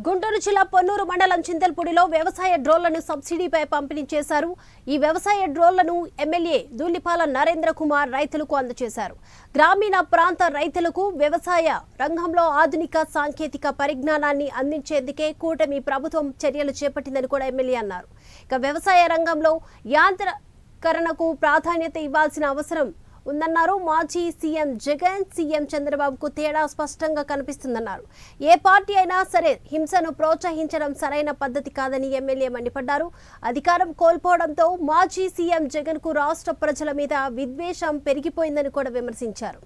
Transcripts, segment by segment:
గుంటూరు జిల్లా పొన్నూరు మండలం చింతల్పూడిలో వ్యవసాయ డ్రోన్లను సబ్సిడీపై పంపిణీ చేశారు. ఈ వ్యవసాయ డ్రోన్లను ఎమ్మెల్యే దూలిపాల నరేంద్ర కుమార్ రైతులకు అందజేశారు. గ్రామీణ ప్రాంత రైతులకు వ్యవసాయ రంగంలో ఆధునిక సాంకేతిక పరిజ్ఞానాన్ని అందించేందుకే కూటమి ప్రభుత్వం చర్యలు చేపట్టిందని కూడా ఎమ్మెల్యే అన్నారు. ఇక వ్యవసాయ రంగంలో యాంత్రీకరణకు ప్రాధాన్యత ఇవ్వాల్సిన అవసరం ఉందన్నారు. మాజీ సీఎం జగన్, సీఎం చంద్రబాబుకు తేడా స్పష్టంగా కనిపిస్తుందన్నారు. ఏ పార్టీ అయినా సరే హింసను ప్రోత్సహించడం సరైన పద్ధతి కాదని ఎమ్మెల్యే మండిపడ్డారు. అధికారం కోల్పోవడంతో మాజీ సీఎం జగన్ కు రాష్ట్ర ప్రజల మీద విద్వేషం పెరిగిపోయిందని కూడా విమర్శించారు.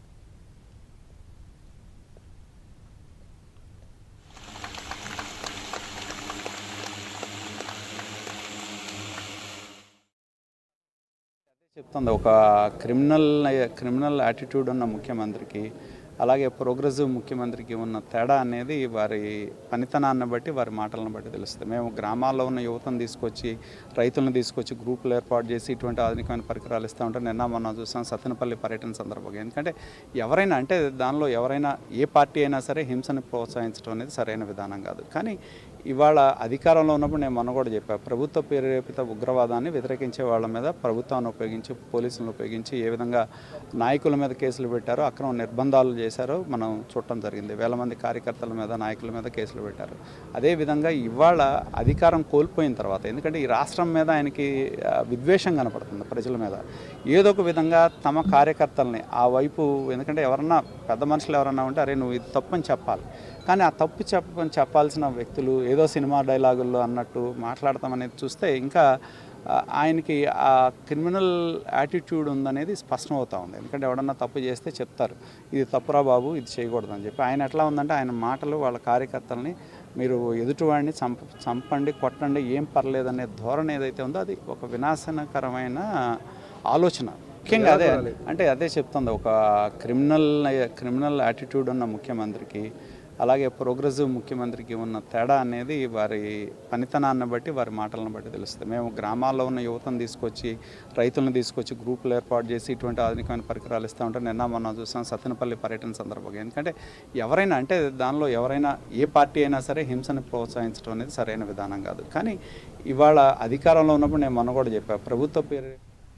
చెప్తుంది ఒక క్రిమినల్ యాటిట్యూడ్ ఉన్న ముఖ్యమంత్రికి అలాగే ప్రోగ్రెసివ్ ముఖ్యమంత్రికి ఉన్న తేడా అనేది వారి పనితనాన్ని బట్టి వారి మాటలను బట్టి తెలుస్తుంది. మేము గ్రామాల్లో ఉన్న యువతను తీసుకొచ్చి రైతులను తీసుకొచ్చి గ్రూపులు ఏర్పాటు చేసి ఇటువంటి ఆధునికమైన పరికరాలు ఇస్తూ ఉంటే నిన్న మొన్న చూసాం సత్తెనపల్లి పర్యటన సందర్భంగా. ఎందుకంటే ఎవరైనా అంటే దానిలో ఎవరైనా ఏ పార్టీ అయినా సరే హింసని ప్రోత్సహించడం అనేది సరైన విధానం కాదు. కానీ ఇవాళ అధికారంలో ఉన్నప్పుడు నేను మొన్న కూడా చెప్పాను, ప్రభుత్వ ప్రేరేపిత ఉగ్రవాదాన్ని వ్యతిరేకించే వాళ్ళ మీద ప్రభుత్వాన్ని ఉపయోగించి పోలీసులను ఉపయోగించి ఏ విధంగా నాయకుల మీద కేసులు పెట్టారో అక్రమ నిర్బంధాలు చేశారో మనం చూడటం జరిగింది. వేల మంది కార్యకర్తల మీద నాయకుల మీద కేసులు పెట్టారు. అదేవిధంగా ఇవాళ అధికారం కోల్పోయిన తర్వాత ఎందుకంటే ఈ రాష్ట్రం మీద ఆయనకి విద్వేషం కనపడుతుంది ప్రజల మీద. ఏదో ఒక విధంగా తమ కార్యకర్తల్ని ఆ వైపు ఎందుకంటే ఎవరన్నా పెద్ద మనుషులు ఎవరన్నా ఉంటే అరే నువ్వు ఇది తప్పని చెప్పాలి, కానీ ఆ తప్పు చెప్పాల్సిన వ్యక్తులు ఏదో సినిమా డైలాగుల్లో అన్నట్టు మాట్లాడతామనేది చూస్తే ఇంకా ఆయనకి ఆ క్రిమినల్ యాటిట్యూడ్ ఉందనేది స్పష్టమవుతూ ఉంది. ఎందుకంటే ఎవడన్నా తప్పు చేస్తే చెప్తారు ఇది తప్పురా బాబు ఇది చేయకూడదు అని చెప్పి. ఆయన ఎట్లా ఉందంటే ఆయన మాటలు వాళ్ళ కార్యకర్తల్ని మీరు ఎదుటివాడిని చంపండి కొట్టండి ఏం పర్లేదనే ధోరణి ఏదైతే ఉందో అది ఒక వినాశనకరమైన ఆలోచన. ముఖ్యంగా అదే చెప్తుంది ఒక క్రిమినల్ యాటిట్యూడ్ ఉన్న ముఖ్యమంత్రికి అలాగే ప్రోగ్రెసివ్ ముఖ్యమంత్రికి ఉన్న తేడా అనేది వారి పనితనాన్ని బట్టి వారి మాటలను బట్టి తెలుస్తుంది. మేము గ్రామాల్లో ఉన్న యువతను తీసుకొచ్చి రైతులను తీసుకొచ్చి గ్రూపులు ఏర్పాటు చేసి ఇటువంటి ఆధునికమైన పరికరాలు ఇస్తూ ఉంటే నిన్న మొన్న చూసాం సత్తెనపల్లి పర్యటన సందర్భంగా. ఎందుకంటే ఎవరైనా అంటే దానిలో ఎవరైనా ఏ పార్టీ అయినా సరే హింసని ప్రోత్సహించడం అనేది సరైన విధానం కాదు. కానీ ఇవాళ అధికారంలో ఉన్నప్పుడు నేను మొన్న కూడా చెప్పాను, ప్రభుత్వ